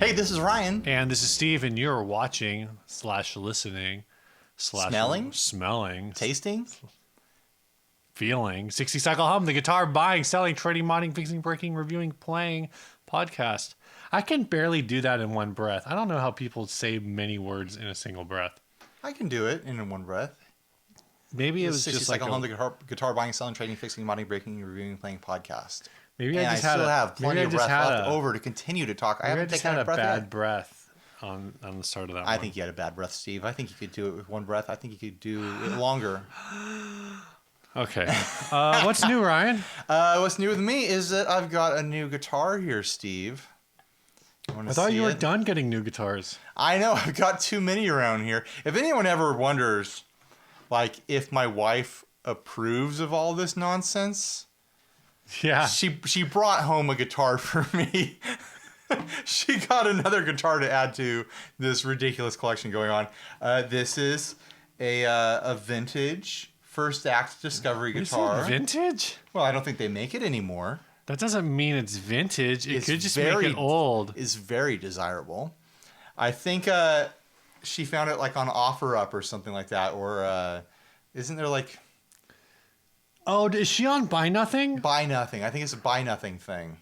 Hey, this is Ryan. And this is Steve, and you're watching / listening / smelling, Tasting, feeling 60 Cycle Hum, the guitar buying, selling, trading, modding, fixing, breaking, reviewing, playing podcast. I can barely do that in one breath. I don't know how people say many words in a single breath. I can do it in one breath. Maybe it was 60 just like Cycle Hum, the guitar buying, selling, trading, fixing, modding, breaking, reviewing, playing podcast. Maybe and I just have plenty of breath left over to continue to talk. I haven't taken a breath bad breath on the start of that one. I think you had a bad breath, Steve. I think you could do it with one breath. I think you could do it longer. Okay. What's new, Ryan? What's new with me is that I've got a new guitar here, Steve. I thought you were done getting new guitars. I know. I've got too many around here. If anyone ever wonders, like, if my wife approves of all this nonsense... Yeah. She brought home a guitar for me. She got another guitar to add to this ridiculous collection going on. This is a vintage First Act Discovery guitar. Vintage? Well, I don't think they make it anymore. That doesn't mean it's vintage. It could just make it old. It's very desirable. I think she found it like on OfferUp or something like that. Or isn't there like... Oh, is she on Buy Nothing? Buy Nothing. I think it's a Buy Nothing thing.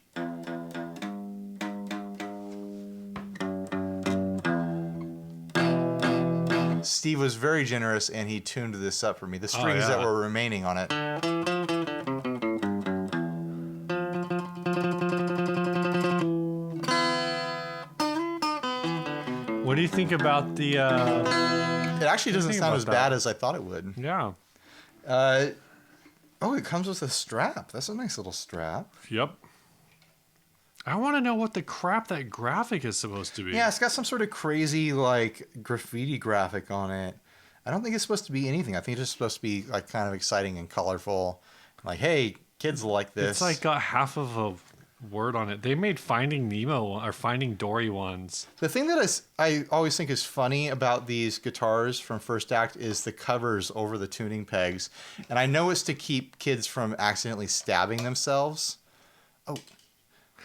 Steve was very generous and he tuned this up for me. The strings that were remaining on it. What do you think about the... It actually doesn't sound as bad as I thought it would. Yeah. Oh, it comes with a strap. That's a nice little strap. Yep. I want to know what the crap that graphic is supposed to be. Yeah, it's got some sort of crazy, like, graffiti graphic on it. I don't think it's supposed to be anything. I think it's just supposed to be, like, kind of exciting and colorful. Like, hey, kids like this. It's, like, got half of a word on it. They made Finding Nemo or Finding Dory ones. The thing that I always think is funny about these guitars from First Act is the covers over the tuning pegs. And I know it's to keep kids from accidentally stabbing themselves. Oh,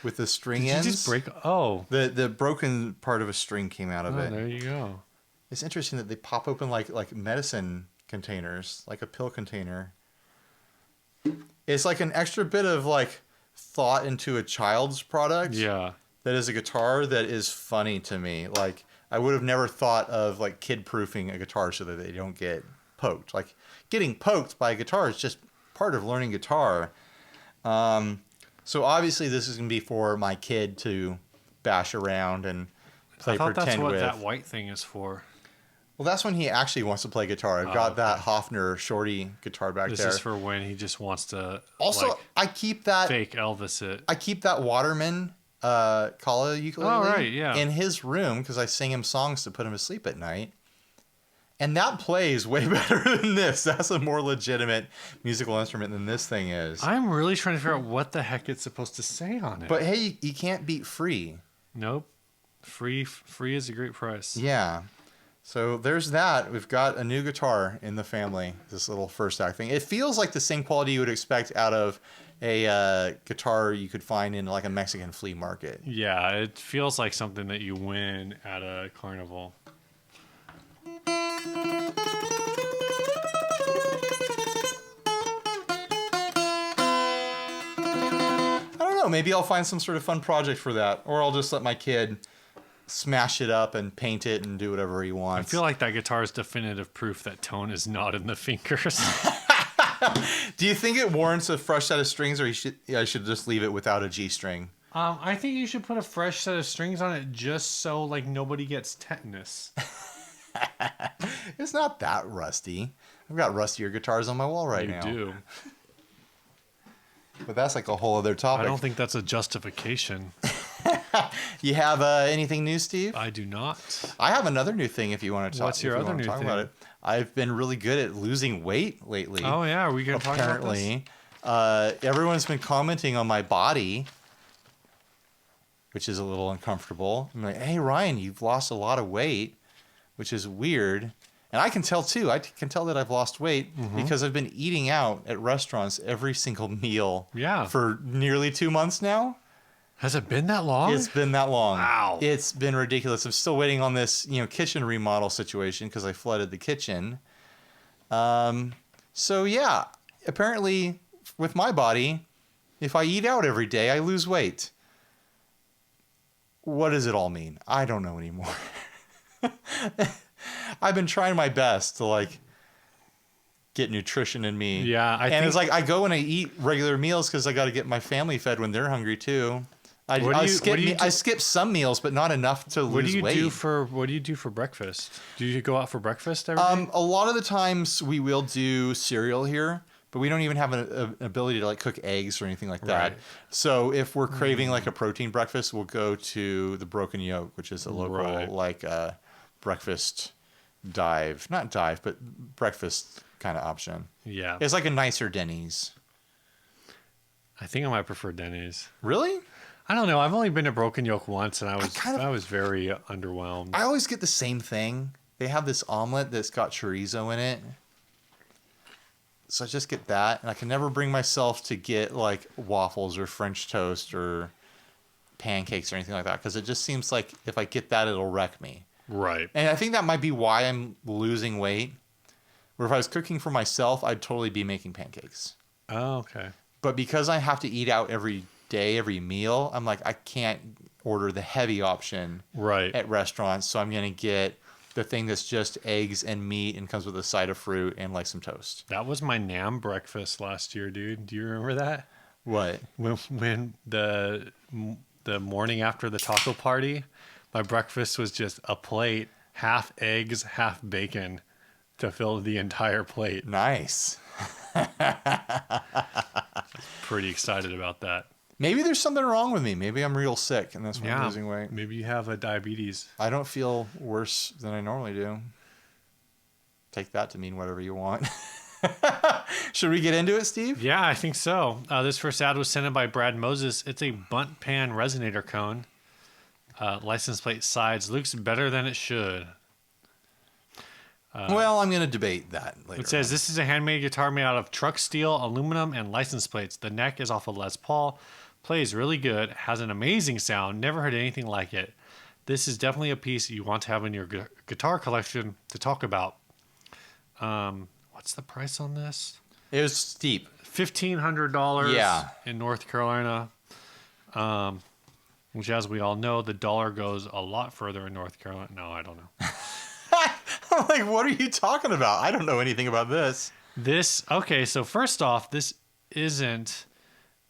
with the string ends. Did you just break? Oh. The broken part of a string came out of it. There you go. It's interesting that they pop open like medicine containers, like a pill container. It's like an extra bit of like thought into a child's product. Yeah. That is a guitar that is funny to me. Like, I would have never thought of like kid-proofing a guitar so that they don't get poked. Like, getting poked by a guitar is just part of learning guitar. So obviously this is going to be for my kid to bash around and play pretend with. That's what that white thing is for. Well, that's when he actually wants to play guitar. I've got that Hofner Shorty guitar back there. This is for when he just wants to. Also, like, I keep that fake Elvis it. I keep that Waterman Kala ukulele in his room because I sing him songs to put him to sleep at night. And that plays way better than this. That's a more legitimate musical instrument than this thing is. I'm really trying to figure out what the heck it's supposed to say on it. But hey, you can't beat free. Nope. Free is a great price. Yeah. So there's that. We've got a new guitar in the family, this little First Act thing. It feels like the same quality you would expect out of a guitar you could find in like a Mexican flea market. Yeah, it feels like something that you win at a carnival. I don't know. Maybe I'll find some sort of fun project for that. Or I'll just let my kid smash it up and paint it and do whatever he wants. I feel like that guitar is definitive proof that tone is not in the fingers. Do you think it warrants a fresh set of strings, or I should just leave it without a G string? I think you should put a fresh set of strings on it just so like nobody gets tetanus. It's not that rusty. I've got rustier guitars on my wall right now. You do. But that's like a whole other topic. I don't think that's a justification. You have anything new, Steve? I do not. I have another new thing if you want to talk. What's your other new thing? About it. I've been really good at losing weight lately. Oh, yeah. Are we going to talk about this? Apparently. Everyone's been commenting on my body, which is a little uncomfortable. I'm like, hey, Ryan, you've lost a lot of weight, which is weird. And I can tell, too. I can tell that I've lost weight because I've been eating out at restaurants every single meal for nearly 2 months now. Has it been that long? It's been that long. Wow. It's been ridiculous. I'm still waiting on this, kitchen remodel situation because I flooded the kitchen. So yeah, apparently with my body, if I eat out every day, I lose weight. What does it all mean? I don't know anymore. I've been trying my best to get nutrition in me. Yeah, it's like I go and I eat regular meals because I got to get my family fed when they're hungry too. I skip some meals, but not enough to lose weight. What do you do for breakfast? Do you go out for breakfast every day? A lot of the times we will do cereal here, but we don't even have an ability to cook eggs or anything like that. Right. So if we're craving a protein breakfast, we'll go to the Broken Yolk, which is a local breakfast not dive, but breakfast kind of option. Yeah. It's like a nicer Denny's. I think I might prefer Denny's. Really? I don't know. I've only been to Broken Yolk once, and I was very underwhelmed. I always get the same thing. They have this omelet that's got chorizo in it. So I just get that, and I can never bring myself to get waffles or French toast or pancakes or anything like that, because it just seems like if I get that, it'll wreck me. Right. And I think that might be why I'm losing weight. Where if I was cooking for myself, I'd totally be making pancakes. Oh, okay. But because I have to eat out every day, every meal, I'm like, I can't order the heavy option at restaurants. So I'm going to get the thing that's just eggs and meat and comes with a side of fruit and some toast. That was my NAM breakfast last year, dude. Do you remember that? What? When the morning after the taco party, my breakfast was just a plate, half eggs, half bacon to fill the entire plate. Nice. Pretty excited about that. Maybe there's something wrong with me. Maybe I'm real sick and that's why I'm losing weight. Maybe you have a diabetes. I don't feel worse than I normally do. Take that to mean whatever you want. Should we get into it, Steve? Yeah, I think so. This first ad was sent in by Brad Moses. It's a bunt pan resonator cone. License plate sides. Looks better than it should. Well, I'm going to debate that later. It says, this is a handmade guitar made out of truck steel, aluminum, and license plates. The neck is off of Les Paul. Plays really good. Has an amazing sound. Never heard anything like it. This is definitely a piece you want to have in your guitar collection to talk about. What's the price on this? It was steep. $1,500 in North Carolina. Which, as we all know, the dollar goes a lot further in North Carolina. No, I don't know. I'm like, what are you talking about? I don't know anything about this. So first off, this isn't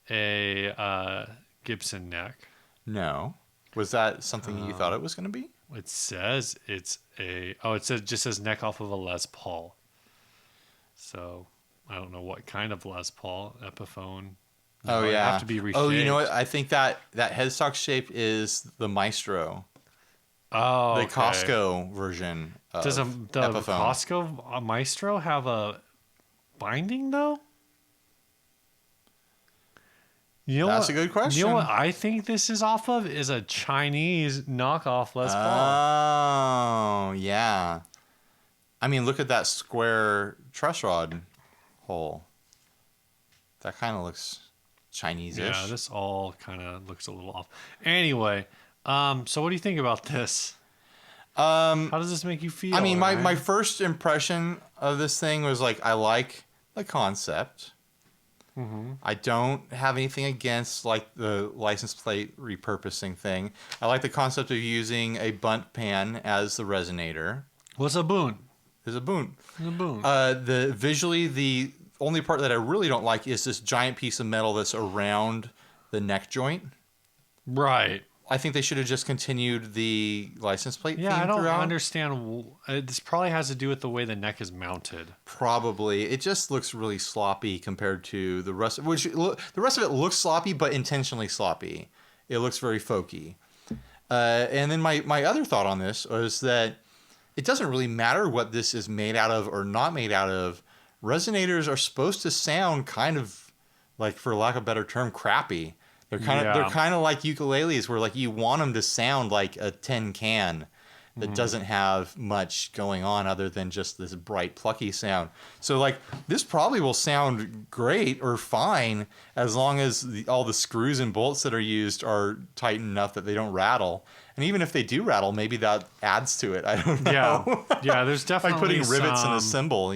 a Gibson neck. No. Was that something you thought it was going to be? It says it just says neck off of a Les Paul. So I don't know what kind of Les Paul. Epiphone. Oh, yeah. Have to be reshaped. Oh, you know what? I think that headstock shape is the Maestro. Oh, the Costco version of Does the Epiphone. Costco Maestro have a binding, though? That's a good question. You know what I think this is off of? Is a Chinese knockoff Les Paul. Oh, yeah. I mean, look at that square truss rod hole. That kind of looks Chinese-ish. Yeah, this all kind of looks a little off. Anyway, so what do you think about this? How does this make you feel? I mean, my first impression of this thing was I like the concept. Mm-hmm. I don't have anything against the license plate repurposing thing. I like the concept of using a bunt pan as the resonator. What's a boon? There's a boon. A boon. Visually, the only part that I really don't like is this giant piece of metal that's around the neck joint. Right. I think they should have just continued the license plate theme I don't throughout. understand. This probably has to do with the way the neck is mounted. Probably. It just looks really sloppy compared to the rest. The rest of it looks sloppy, but intentionally sloppy. It looks very folky. And then my other thought on this was that it doesn't really matter what this is made out of or not made out of. Resonators are supposed to sound kind of, for lack of a better term, crappy. They're kind of like ukuleles, where you want them to sound like a tin can. that doesn't have much going on other than just this bright, plucky sound. So, like, this probably will sound great or fine as long as all the screws and bolts that are used are tight enough that they don't rattle. And even if they do rattle, maybe that adds to it. I don't know. Yeah, there's definitely like putting rivets in a cymbal,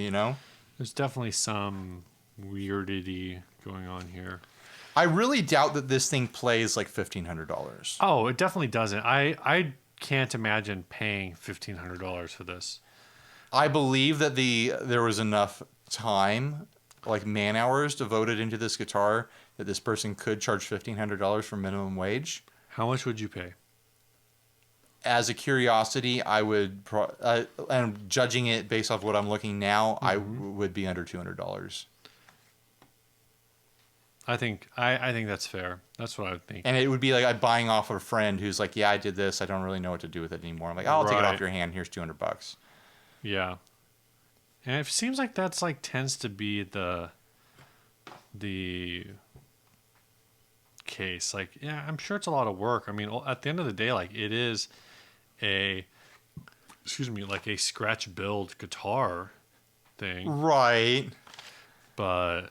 There's definitely some weirdity going on here. I really doubt that this thing plays like $1,500. Oh, it definitely doesn't. I can't imagine paying $1,500 for this. I believe that there was enough time, like man hours, devoted into this guitar that this person could charge $1,500 for minimum wage. How much would you pay? As a curiosity, I would, and judging it based off what I'm looking now, I would be under $200. I think that's fair. That's what I would think. And it would be like I'm buying off of a friend who's like, yeah, I did this. I don't really know what to do with it anymore. I'm like, I'll take it off your hand. Here's $200. Yeah. And it seems like that's like tends to be the case. Like, yeah, I'm sure it's a lot of work. I mean, at the end of the day, like it is like a scratch build guitar thing. Right. But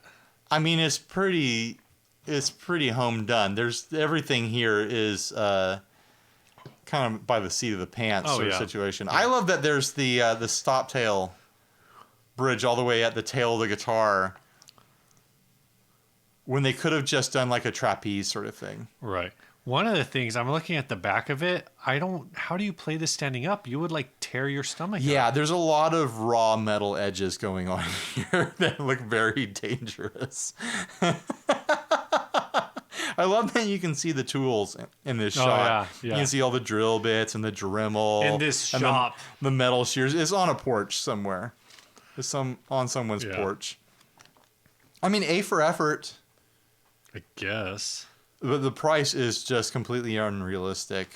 I mean, it's pretty home done. There's everything here is kind of by the seat of the pants sort of situation. Yeah. I love that there's the stop tail bridge all the way at the tail of the guitar when they could have just done like a trapeze sort of thing. Right. One of the things I'm looking at the back of it, how do you play this standing up? You would like tear your stomach out. There's a lot of raw metal edges going on here that look very dangerous. I love that you can see the tools in this shot. Yeah. You can see all the drill bits and the Dremel. In this shop. The metal shears. It's on a porch somewhere. It's on someone's porch. I mean, A for effort. I guess. But the price is just completely unrealistic.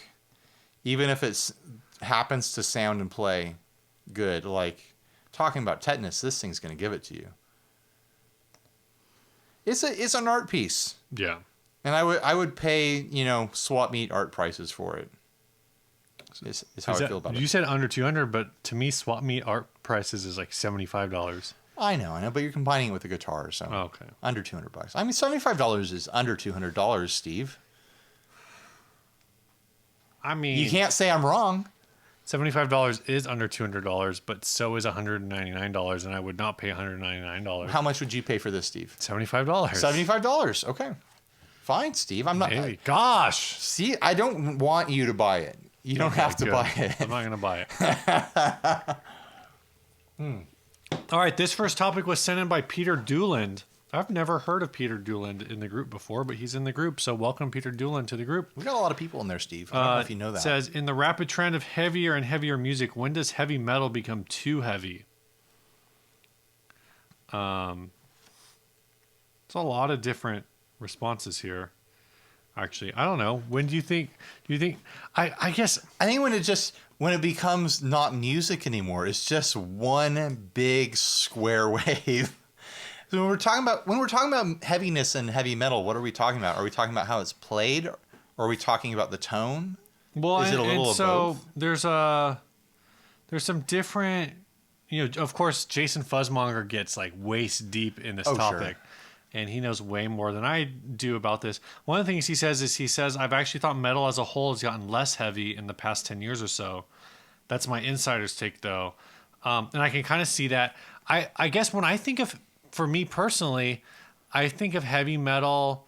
Even if it happens to sound and play good. Like, talking about tetanus, this thing's going to give it to you. It's an art piece. Yeah. And I would pay, swap meet art prices for it. Is how I feel about it. You said under 200, but to me, swap meet art prices is like $75. I know, but you're combining it with the guitar, so okay. Under $200. I mean, $75 is under $200, Steve. I mean, you can't say I'm wrong. $75 is under $200, but so is $199, and I would not pay $199. How much would you pay for this, Steve? $75. $75. Okay. Fine, Steve. I'm not. Maybe. Gosh. See, I don't want you to buy it. You don't have to buy it. I'm not going to buy it. All right. This first topic was sent in by Peter Dooland. I've never heard of Peter Dooland in the group before, but he's in the group. So welcome, Peter Dooland, to the group. We got a lot of people in there, Steve. I don't know if you know that. It says, in the rapid trend of heavier and heavier music, when does heavy metal become too heavy? It's a lot of different responses here. Actually, I don't know. When do you think I guess I think when it becomes not music anymore, it's just one big square wave. So when we're talking about heaviness and heavy metal, what are we talking about? Are we talking about how it's played, or are we talking about the tone? Well, is it a little of both? There's some different, of course, Jason Fuzzmonger gets like waist deep in this topic. Sure. And he knows way more than I do about this. One of the things he says, I've actually thought metal as a whole has gotten less heavy in the past 10 years or so. That's my insider's take, though. And I can kind of see that. I guess when I think of, for me personally, I think of heavy metal.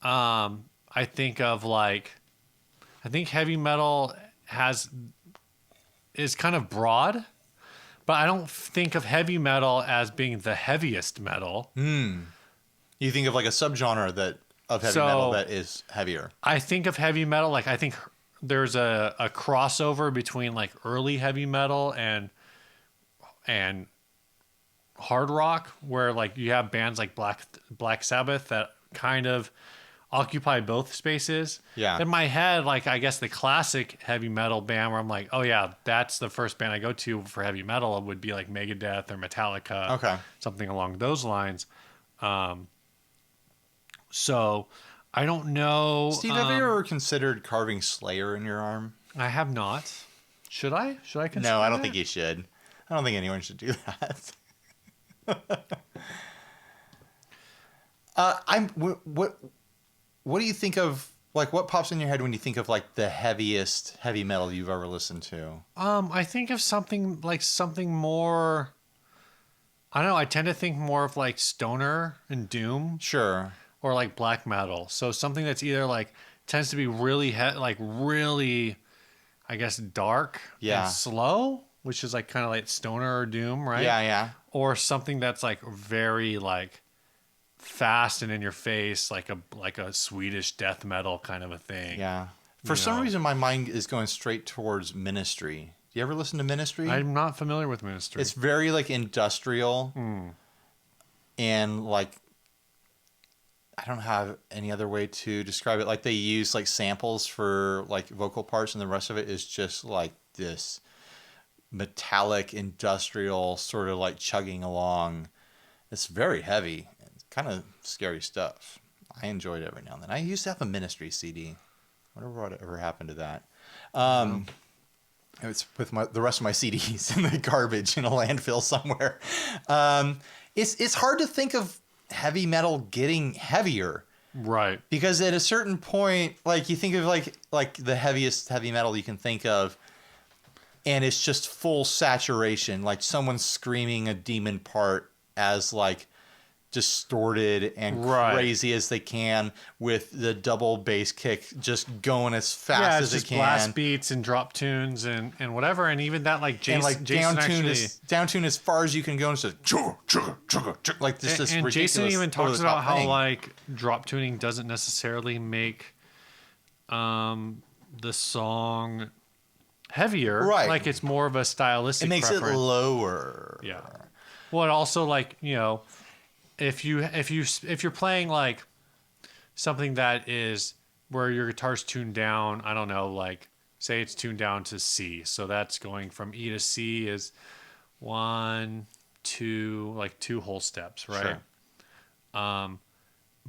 I think heavy metal is kind of broad, but I don't think of heavy metal as being the heaviest metal. You think of like a subgenre of heavy metal that is heavier. I think of heavy metal, like I think there's a crossover between like early heavy metal and hard rock, where like you have bands like Black Sabbath that kind of occupy both spaces. Yeah. In my head, like I guess the classic heavy metal band where I'm like, oh yeah, that's the first band I go to for heavy metal would be like Megadeth or Metallica. Okay. Something along those lines. So I don't know. Steve, have you ever considered carving Slayer in your arm? I have not. Should I? Should I consider No, I don't that? think you should. I don't think anyone should do that. What do you think of, like, what pops in your head when you think of, like, the heaviest heavy metal you've ever listened to? I think of something more. I don't know. I tend to think more of like stoner and doom, Sure. or like black metal. So something that's either like tends to be really really, I guess, dark Yeah. and slow, which is like kind of like stoner or doom, right? Yeah, yeah. Or something that's like very like fast and in your face, like a Swedish death metal kind of a thing. Yeah. For some reason, my mind is going straight towards Ministry. Do you ever listen to Ministry? I'm not familiar with Ministry. It's very, like, industrial. And, like, I don't have any other way to describe it. Like, they use, like, samples for, like, vocal parts, and the rest of it is just, like, this metallic, industrial sort of, like, chugging along. It's very heavy. It's kind of scary stuff. I enjoyed it every now and then. I used to have a Ministry CD. Whatever happened to that? It's with the rest of my CDs in the garbage in a landfill somewhere. It's hard to think of heavy metal getting heavier, right. because at a certain point, like, you think of like the heaviest heavy metal you can think of, and it's just full saturation, like someone screaming a demon part as like distorted and crazy as they can, with the double bass kick just going as fast as it can. Blast beats and drop tunes and whatever, and even that like Jason, and like down tune as far as you can go, and it's just like this. And ridiculous Jason even talks about how thing. like drop tuning doesn't necessarily make the song heavier, right? Like it's more of a stylistic. It makes preference. it lower. Yeah. Well, it also, like, you know, if you're playing like something that is where your guitar's tuned down, I don't know, like say it's tuned down to C, so that's going from E to C is 1, 2, like 2 whole steps, right? Sure.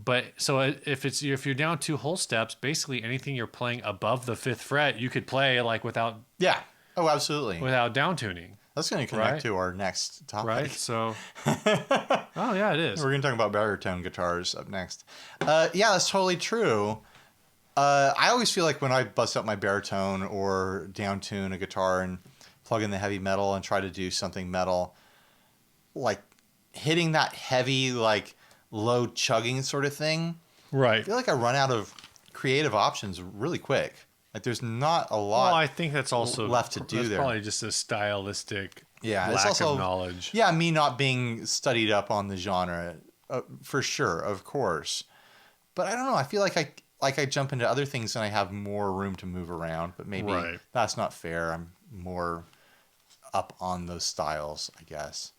But so if you're down 2 whole steps, basically anything you're playing above the 5th fret, you could play like without absolutely without down tuning. That's going to connect to our next topic. Right. So, oh yeah, it is. We're going to talk about baritone guitars up next. Yeah, that's totally true. I always feel like when I bust up my baritone or down tune a guitar and plug in the heavy metal and try to do something metal, like hitting that heavy, like low chugging sort of thing. Right. I feel like I run out of creative options really quick. Like there's not a lot. Well, I think that's also left to do there. Probably just a stylistic lack it's also, of knowledge. Yeah, me not being studied up on the genre, for sure, of course. But I don't know. I feel like I jump into other things and I have more room to move around. But maybe that's not fair. I'm more up on those styles, I guess.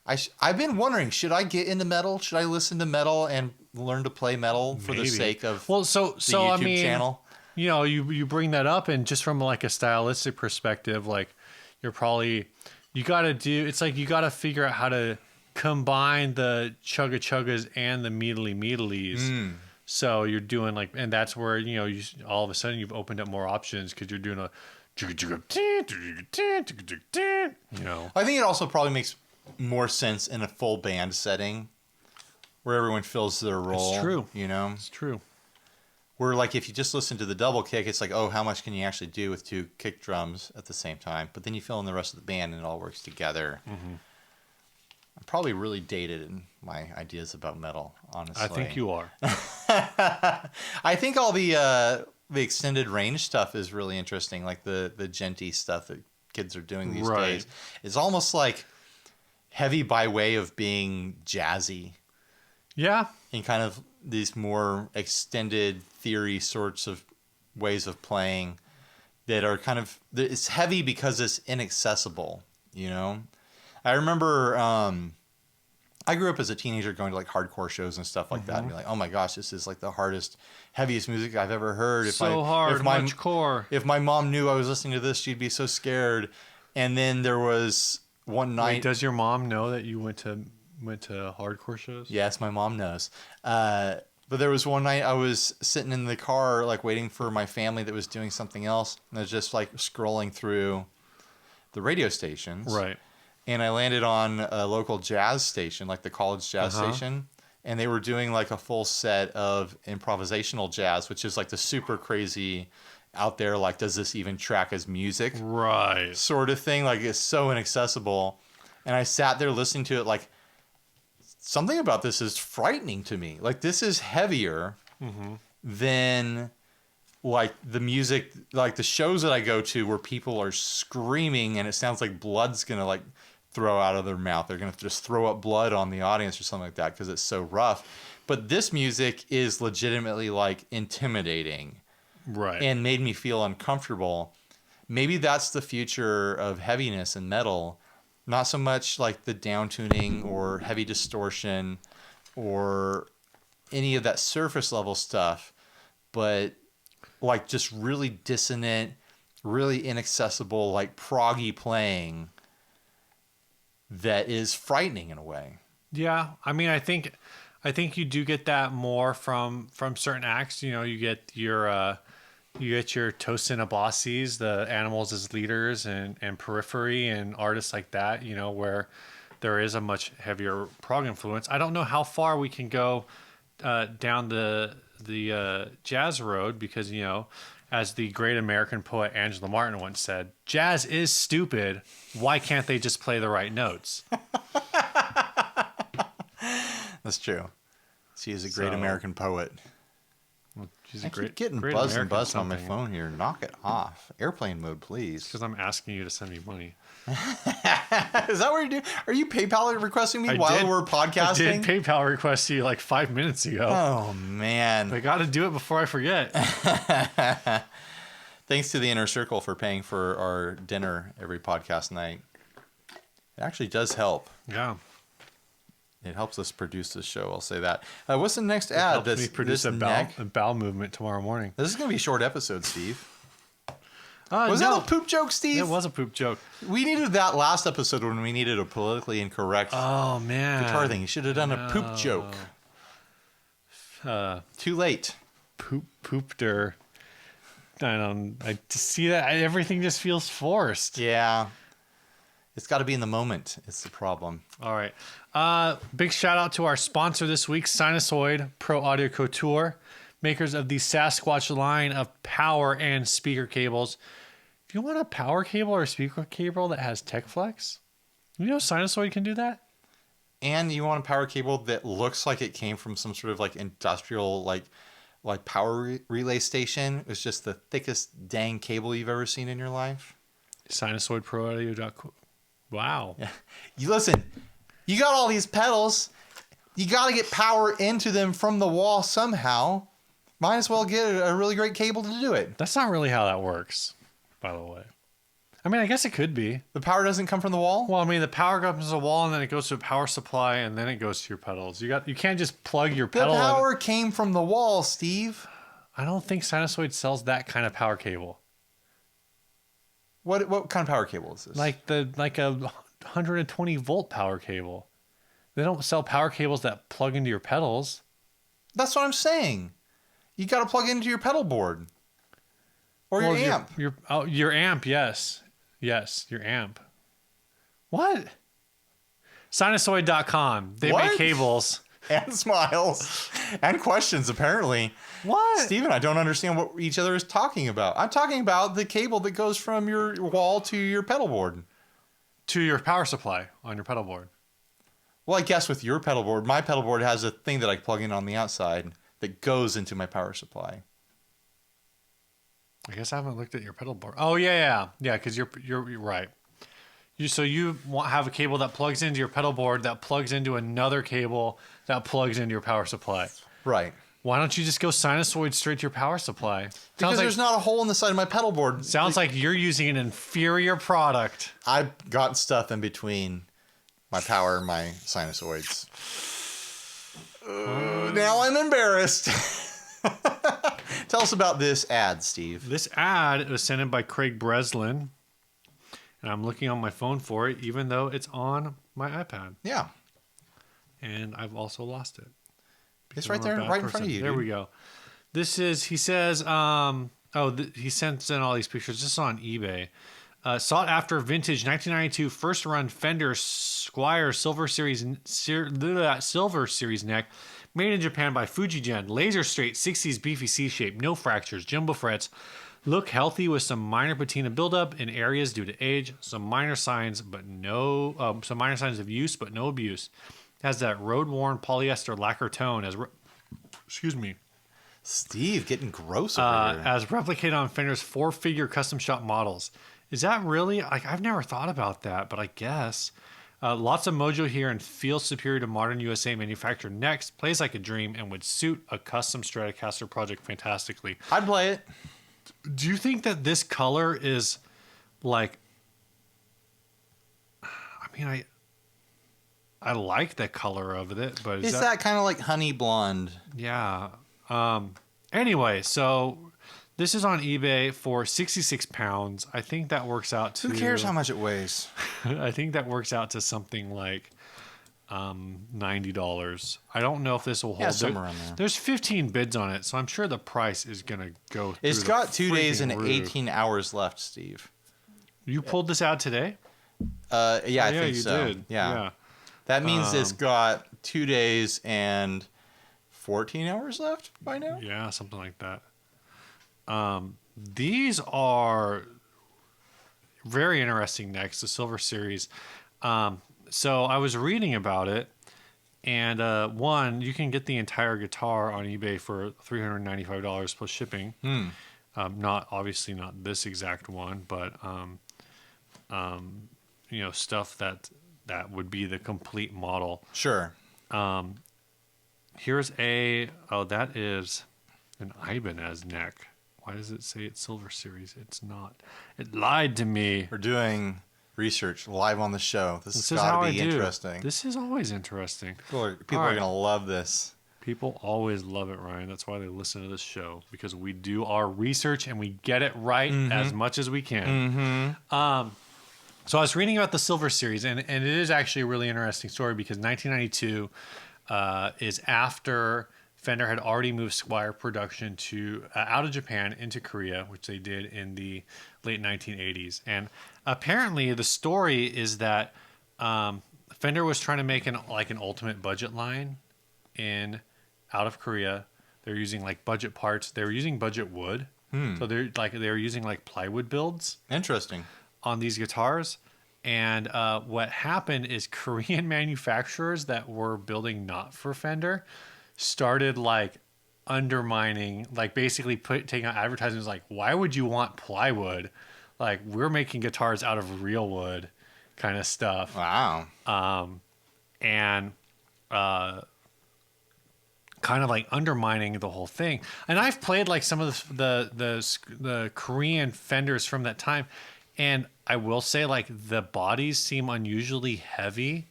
I've been wondering, should I get into metal? Should I listen to metal and learn to play metal for the sake of the YouTube channel? You know, you bring that up, and just from like a stylistic perspective, like you got to figure out how to combine the chugga chuggas and the meedly. So you're doing like, and that's where, you know, all of a sudden you've opened up more options because you're doing you know. I think it also probably makes more sense in a full band setting where everyone fills their role. It's true. You know? It's true. Where, like, if you just listen to the double kick, it's like, oh, how much can you actually do with 2 kick drums at the same time? But then you fill in the rest of the band and it all works together. Mm-hmm. I'm probably really dated in my ideas about metal, honestly. I think you are. I think all the extended range stuff is really interesting, like the djenty stuff that kids are doing these days. It's almost like heavy by way of being jazzy. Yeah. In kind of these more extended theory sorts of ways of playing that are kind of, it's heavy because it's inaccessible, you know? I remember I grew up as a teenager going to like hardcore shows and stuff like that and be like, oh my gosh, this is like the hardest, heaviest music I've ever heard. Much core. If my mom knew I was listening to this, she'd be so scared. And then there was one night. Wait, does your mom know that you went to hardcore shows? Yes, my mom knows. But there was one night I was sitting in the car, like waiting for my family that was doing something else. And I was just like scrolling through the radio stations. Right. And I landed on a local jazz station, like the college jazz station. And they were doing like a full set of improvisational jazz, which is like the super crazy out there, like, does this even track as music? Right. Sort of thing. Like, it's so inaccessible. And I sat there listening to it, like, something about this is frightening to me. Like, this is heavier than like the music, like the shows that I go to where people are screaming and it sounds like blood's gonna like throw out of their mouth. They're gonna just throw up blood on the audience or something like that because it's so rough. But this music is legitimately like intimidating, Right. and made me feel uncomfortable. Maybe that's the future of heaviness and metal. Not so much like the downtuning or heavy distortion or any of that surface level stuff, but like just really dissonant, really inaccessible, like proggy playing that is frightening in a way. Yeah, I mean, I think you do get that more from certain acts. You know, you get your Tosin Abasis, the Animals as Leaders, and Periphery, and artists like that. You know, where there is a much heavier prog influence. I don't know how far we can go down the jazz road because, you know, as the great American poet Angela Martin once said, "Jazz is stupid. Why can't they just play the right notes?" That's true. She is a great American poet. She's I a great, keep getting great buzzed and American buzzed on my something. phone here. Knock it off. Airplane mode, please. Because I'm asking you to send me money. Is that what you're doing? Are you PayPal requesting me while we're podcasting? I did PayPal request you like 5 minutes ago. Oh, man. I got to do it before I forget. Thanks to the Inner Circle for paying for our dinner every podcast night. It actually does help. Yeah. It helps us produce this show. I'll say that. What's the next ad? Helps me produce a bowel movement tomorrow morning. This is going to be a short episode, Steve. Was that a poop joke, Steve? It was a poop joke. We needed that last episode when we needed a politically incorrect guitar thing. You should have done a poop joke. Too late. Poopter. I just see that everything just feels forced. Yeah. It's got to be in the moment. It's the problem. All right. Big shout out to our sponsor this week, Sinusoid Pro Audio Couture, makers of the Sasquatch line of power and speaker cables. If you want a power cable or a speaker cable that has TechFlex, you know Sinusoid can do that. And you want a power cable that looks like it came from some sort of like industrial like power relay station. It's just the thickest dang cable you've ever seen in your life. SinusoidProAudio.com. Wow. Yeah. You listen, you got all these pedals. You got to get power into them from the wall somehow. Might as well get a really great cable to do it. That's not really how that works, by the way. I mean, I guess it could be. The power doesn't come from the wall? Well, I mean, the power comes to the wall, and then it goes to a power supply, and then it goes to your pedals. You can't just plug your pedal. The power came from the wall, Steve. I don't think Sinusoid sells that kind of power cable. What kind of power cable is this? Like a 120 volt power cable. They don't sell power cables that plug into your pedals. That's what I'm saying. You got to plug it into your pedal board or your amp. Your amp, yes, your amp. What? Sinusoid.com. They make cables and smiles and questions. Apparently, what? Steven, I don't understand what each other is talking about. I'm talking about the cable that goes from your wall to your pedal board. To your power supply on your pedal board. Well, I guess with your pedal board, my pedal board has a thing that I plug in on the outside that goes into my power supply. I guess I haven't looked at your pedal board. Oh yeah, because you're right. You have a cable that plugs into your pedal board that plugs into another cable that plugs into your power supply. Right. Why don't you just go Sinusoid straight to your power supply? Because there's not a hole in the side of my pedal board. Sounds like you're using an inferior product. I've got stuff in between my power and my sinusoids. Now I'm embarrassed. Tell us about this ad, Steve. This ad was sent in by Craig Breslin, and I'm looking on my phone for it, even though it's on my iPad. Yeah. And I've also lost it. It's right there, right in front of you. There we go. This is, he says, he sends in all these pictures. This is on eBay. Sought after vintage 1992 first run Fender Squier Silver Series neck, made in Japan by Fujigen. Laser straight 60s beefy C shape, no fractures, jumbo frets. Look healthy with some minor patina buildup in areas due to age. Some minor signs of use, but no abuse. Has that road worn polyester lacquer tone excuse me. Steve getting gross over here. As replicated on Fender's 4-figure custom shop models. Is that really? I've never thought about that, but I guess. Lots of mojo here and feels superior to modern USA manufactured necks. Plays like a dream and would suit a custom Stratocaster project fantastically. I'd play it. Do you think that this color is like? I mean, I like the color of it, but is that kind of like honey blonde? Yeah. Anyway, so. This is on eBay for 66 pounds. I think that works out to... Who cares how much it weighs? I think that works out to something like $90. I don't know if this will hold. Yeah, somewhere around there. There's 15 bids on it, so I'm sure the price is going to go through It's got 2 days and roof. 18 hours left, Steve. You pulled this out today? I think you so. did. Yeah. That means it's got 2 days and 14 hours left by now? Yeah, something like that. These are very interesting necks, the Silver Series. So I was reading about it, and one, you can get the entire guitar on eBay for $395 plus shipping. Obviously not this exact one, but stuff that would be the complete model. Sure. Here's that is an Ibanez neck. Why does it say it's Silver Series? It's not. It lied to me. We're doing research live on the show. This has is how got I to be do. interesting. This is always interesting. People are going to love this. People always love it, Ryan. That's why they listen to this show, because we do our research and we get it right as much as we can. So I was reading about the Silver Series, and it is actually a really interesting story because 1992 is after Fender had already moved Squier production out of Japan into Korea, which they did in the late 1980s. And apparently the story is that Fender was trying to make an ultimate budget line out of Korea. They're using like budget parts. They were using budget wood. So they were using like plywood builds. Interesting. On these guitars. And what happened is Korean manufacturers that were building not for Fender started like undermining, like basically taking out advertisements like, why would you want plywood? Like, we're making guitars out of real wood kind of stuff. Wow. And kind of like undermining the whole thing. And I've played like some of the Korean Fenders from that time. And I will say, like, the bodies seem unusually heavy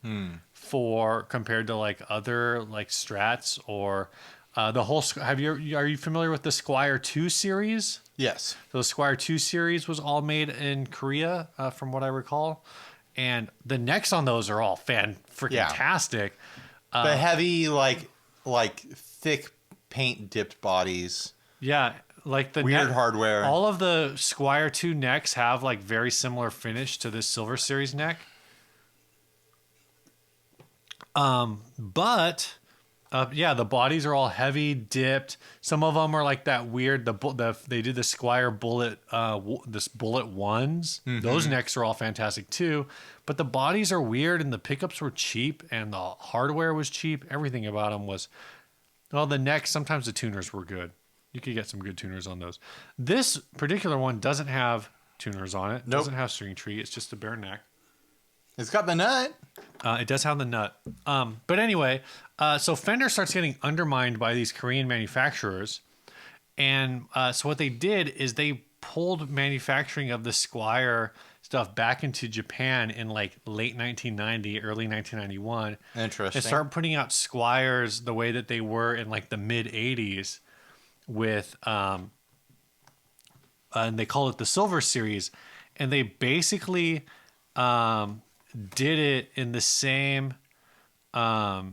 compared to like other like Strats or the whole. Are you familiar with the Squier 2 series? Yes. So the Squier 2 series was all made in Korea, from what I recall, and the necks on those are all freaking-tastic. The heavy, like thick paint dipped bodies. Yeah. Like the weird hardware. All of the Squier 2 necks have like very similar finish to this Silver Series neck. But the bodies are all heavy dipped. Some of them are like that weird. They did the Squier bullet ones. Those necks are all fantastic too. But the bodies are weird, and the pickups were cheap, and the hardware was cheap. Everything about them was. Well, the necks. Sometimes the tuners were good. You could get some good tuners on those. This particular one doesn't have tuners on it. Nope. Doesn't have string tree. It's just a bare neck. It's got the nut. It does have the nut. But anyway, so Fender starts getting undermined by these Korean manufacturers. And so what they did is they pulled manufacturing of the Squier stuff back into Japan in like late 1990, early 1991. Interesting. And started putting out Squiers the way that they were in like the mid 80s. With and they call it the Silver Series, and they basically did it in the same style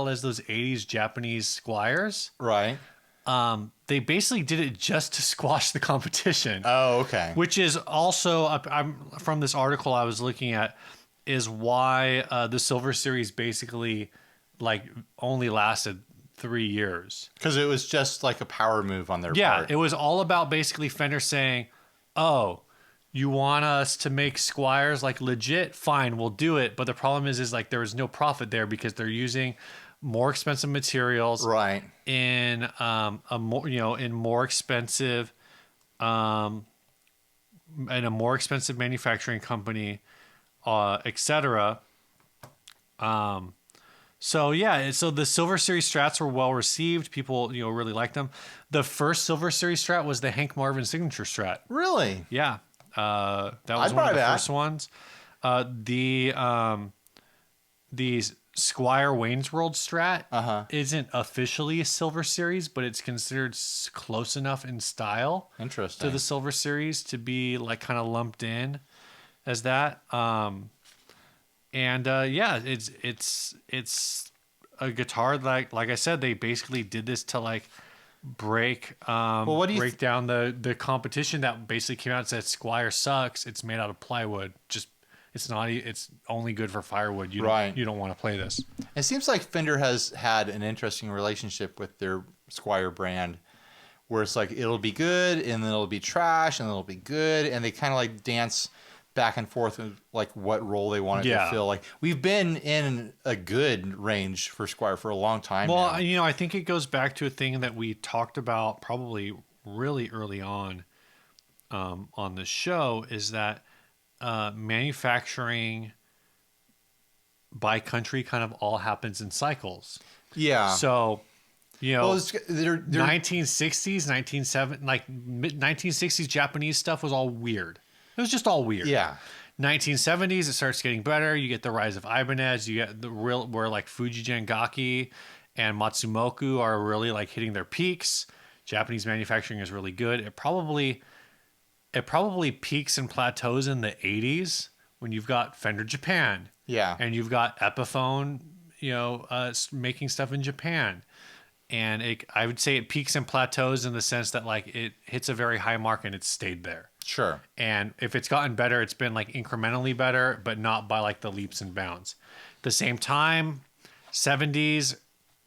as those 80s Japanese Squiers. Right. they basically did it just to squash the competition. Oh, okay. Which is also, I'm from this article I was looking at, is why the Silver Series basically like only lasted 3 years. Because it was just like a power move on their part. It was all about basically Fender saying, "Oh, you want us to make Squiers like legit? Fine, we'll do it." But the problem is like there was no profit there because they're using more expensive materials, Right. in in more expensive, in a more expensive manufacturing company, etc. So the Silver Series Strats were well received. People, really liked them. The first Silver Series Strat was the Hank Marvin signature Strat. Really? Yeah, that was I'd one buy of the that. first ones. The Squier Wayne's World Strat isn't officially a Silver Series, but it's considered close enough in style Interesting. to the Silver Series to be like kind of lumped in as that. It's a guitar like I said, they basically did this to like break what do you break down the competition that basically came out and said Squier sucks. It's made out of plywood. Just it's only good for firewood. You don't want to play this. It seems like Fender has had an interesting relationship with their Squier brand, where it's like it'll be good and then it'll be trash and then it'll be good, and they kind of like dance back and forth with like what role they want it to fill. Like we've been in a good range for Squier for a long time now. I think it goes back to a thing that we talked about probably really early on the show, is that manufacturing by country kind of all happens in cycles. Yeah. So, they're 1960s, 1960s Japanese stuff was all weird. It was just all weird. Yeah. 1970s, it starts getting better. You get the rise of Ibanez. You get the real where like Fuji Gengaki and Matsumoku are really like hitting their peaks. Japanese manufacturing is really good. It probably peaks and plateaus in the 80s when you've got Fender Japan. Yeah. And you've got Epiphone, making stuff in Japan. And I would say it peaks and plateaus in the sense that like it hits a very high mark and it's stayed there. Sure. And if it's gotten better, it's been like incrementally better, but not by like the leaps and bounds. At the same time, 70s,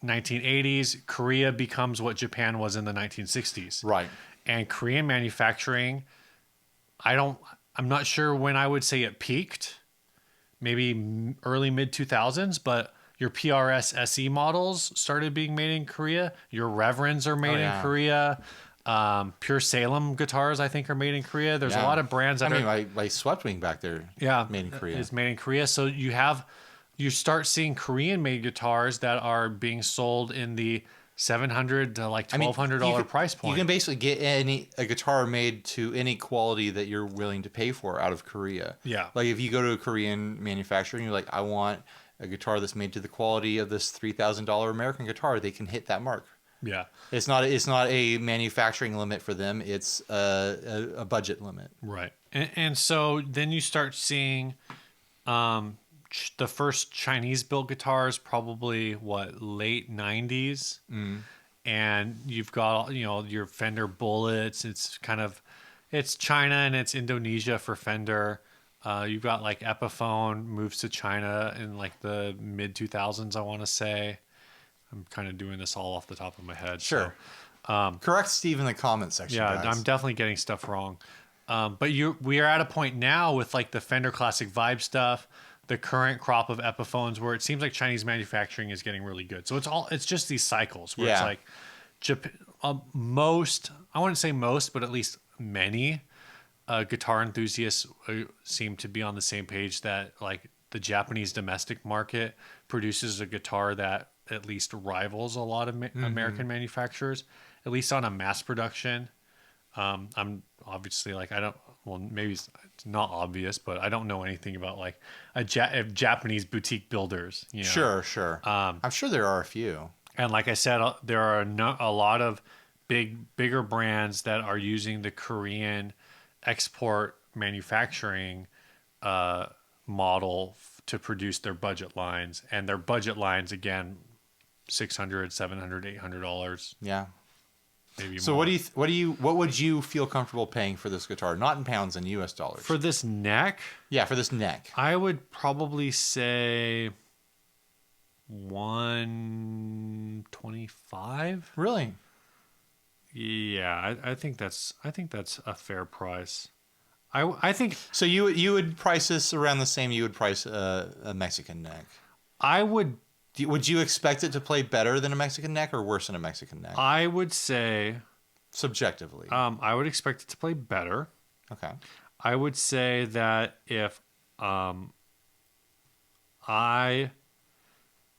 1980s, Korea becomes what Japan was in the 1960s. Right. And Korean manufacturing, I'm not sure when I would say it peaked, maybe early mid 2000s, but your PRS SE models started being made in Korea. Your Reverends are made in Korea. Pure Salem guitars, I think, are made in Korea. There's a lot of brands that my Sweatwing back there. Made in Korea. It's made in Korea. So you start seeing Korean made guitars that are being sold in the $700 to like $1,200 price point. You can basically get a guitar made to any quality that you're willing to pay for out of Korea. Yeah. Like if you go to a Korean manufacturer and you're like, I want a guitar that's made to the quality of this $3,000 American guitar, they can hit that mark. Yeah. It's not a manufacturing limit for them. It's a budget limit. Right. And so then you start seeing the first Chinese built guitars, probably late 90s. And you've got, your Fender Bullets. It's China and it's Indonesia for Fender. You've got like Epiphone moves to China in like the mid 2000s, I want to say. I'm kind of doing this all off the top of my head. Sure. So, correct Steve in the comment section. Yeah, guys. I'm definitely getting stuff wrong. But we are at a point now with like the Fender Classic Vibe stuff, the current crop of Epiphones, where it seems like Chinese manufacturing is getting really good. So it's just these cycles where it's like most, I wouldn't say most, but at least many guitar enthusiasts seem to be on the same page that like the Japanese domestic market produces a guitar that at least rivals a lot of American manufacturers, at least on a mass production. I'm obviously like, maybe it's not obvious, but I don't know anything about like Japanese boutique builders. Sure. I'm sure there are a few. And like I said, there are a lot of bigger brands that are using the Korean export manufacturing model to produce their budget lines, and their budget lines again, $600, $700, $800. Yeah. maybe So more. what would you feel comfortable paying for this guitar? Not in pounds, in US dollars. For this neck, Yeah, for this neck. I would probably say 125. Really? Yeah, I think that's a fair price. I think So you would price this around the same you would price a Mexican neck. I would Would you expect it to play better than a Mexican neck or worse than a Mexican neck? I would say Subjectively. I would expect it to play better. Okay. I would say that if I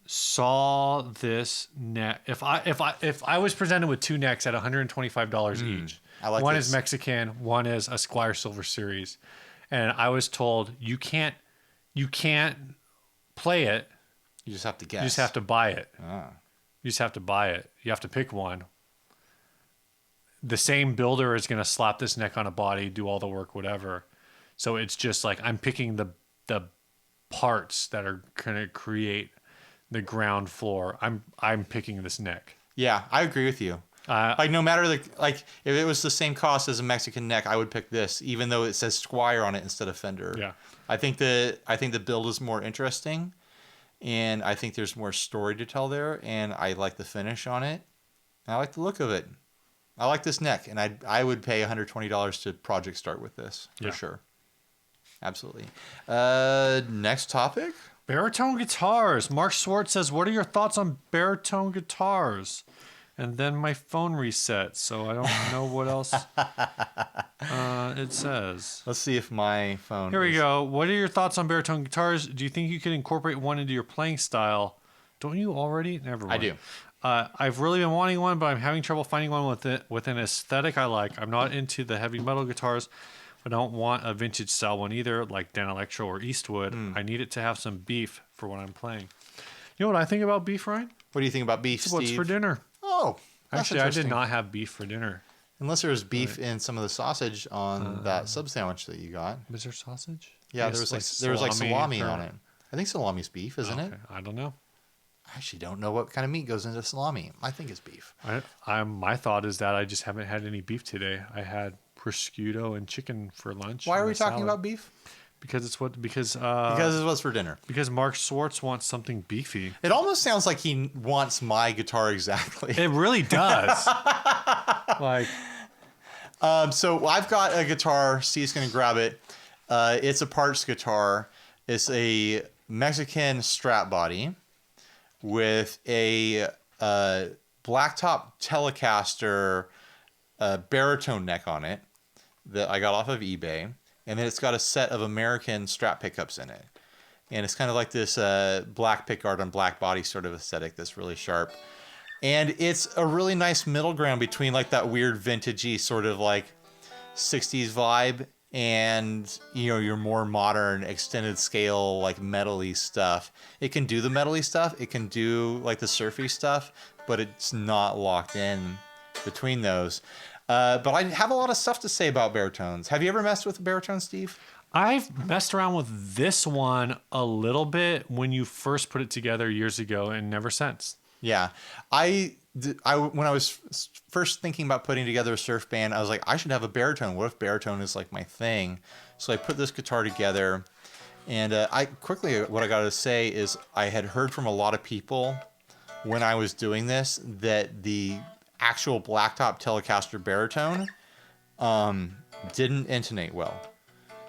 saw this neck, if I was presented with two necks at $125 each, I like one this. is Mexican, one is a Squier Silver Series, and I was told you can't play it, You just have to guess. you just have to buy it. Ah. You just have to buy it. You have to pick one. The same builder is going to slap this neck on a body, do all the work, whatever. So it's just like I'm picking the parts that are going to create the ground floor. I'm picking this neck. Yeah, I agree with you. Like no matter if it was the same cost as a Mexican neck, I would pick this, even though it says Squier on it instead of Fender. Yeah. I think the build is more interesting, and I think there's more story to tell there, and I like the finish on it. I like the look of it. I like this neck, and I would pay $120 to project start with this for sure. Absolutely. Next topic. Baritone guitars. Mark Swartz says, "What are your thoughts on baritone guitars?" And then my phone resets, so I don't know what else it says. Let's see if my phone. Here we go. What are your thoughts on baritone guitars? Do you think you could incorporate one into your playing style? Don't you already? Never mind. I do. I've really been wanting one, but I'm having trouble finding one with an aesthetic I like. I'm not into the heavy metal guitars, but I don't want a vintage style one either, like Dan Electro or Eastwood. I need it to have some beef for when I'm playing. You know what I think about beef, Ryan? What do you think about beef, It's Steve? what's for dinner. Oh, that's Actually, I did interesting. not have beef for dinner. Unless there was beef in some of the sausage on that sub sandwich that you got. Was there sausage? Yeah, Yes, there was salami or- on it. I think salami's beef, isn't it? Okay, I don't know. I actually don't know what kind of meat goes into salami. I think it's beef. My thought is that I just haven't had any beef today. I had prosciutto and chicken for lunch. Why are and we a talking salad. about beef? Because it's what Because it's what's for dinner. because Mark Swartz wants something beefy. It almost sounds like he wants my guitar exactly. It really does. Like So I've got a guitar. Steve's going to grab it. It's a parts guitar. It's a Mexican strap body with a blacktop Telecaster baritone neck on it that I got off of eBay. And then it's got a set of American strap pickups in it. And it's kind of like this black pickguard on black body sort of aesthetic that's really sharp. And it's a really nice middle ground between like that weird vintagey sort of like 60s vibe and, you know, your more modern extended scale like metal-y stuff. It can do the metal-y stuff. It can do like the surfy stuff, but it's not locked in between those. But I have a lot of stuff to say about baritones. Have you ever messed with a baritone, Steve? I've messed around with this one a little bit when you first put it together years ago and never since. Yeah. When I was first thinking about putting together a surf band, I was like, I should have a baritone. What if baritone is like my thing? So I put this guitar together, and what I got to say is I had heard from a lot of people when I was doing this that the actual blacktop Telecaster baritone didn't intonate well.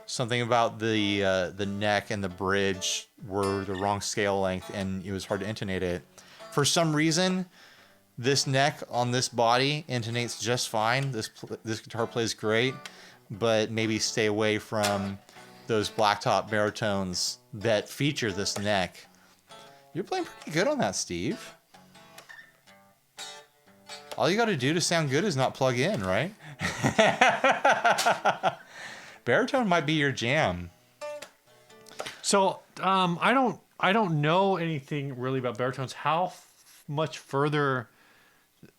Something about the neck and the bridge were the wrong scale length, and it was hard to intonate it. For some reason, this neck on this body intonates just fine. This guitar plays great, but maybe stay away from those blacktop baritones that feature this neck. You're playing pretty good on that, Steve. All you got to do to sound good is not plug in, right? Baritone might be your jam. So I don't know anything really about baritones. How much further?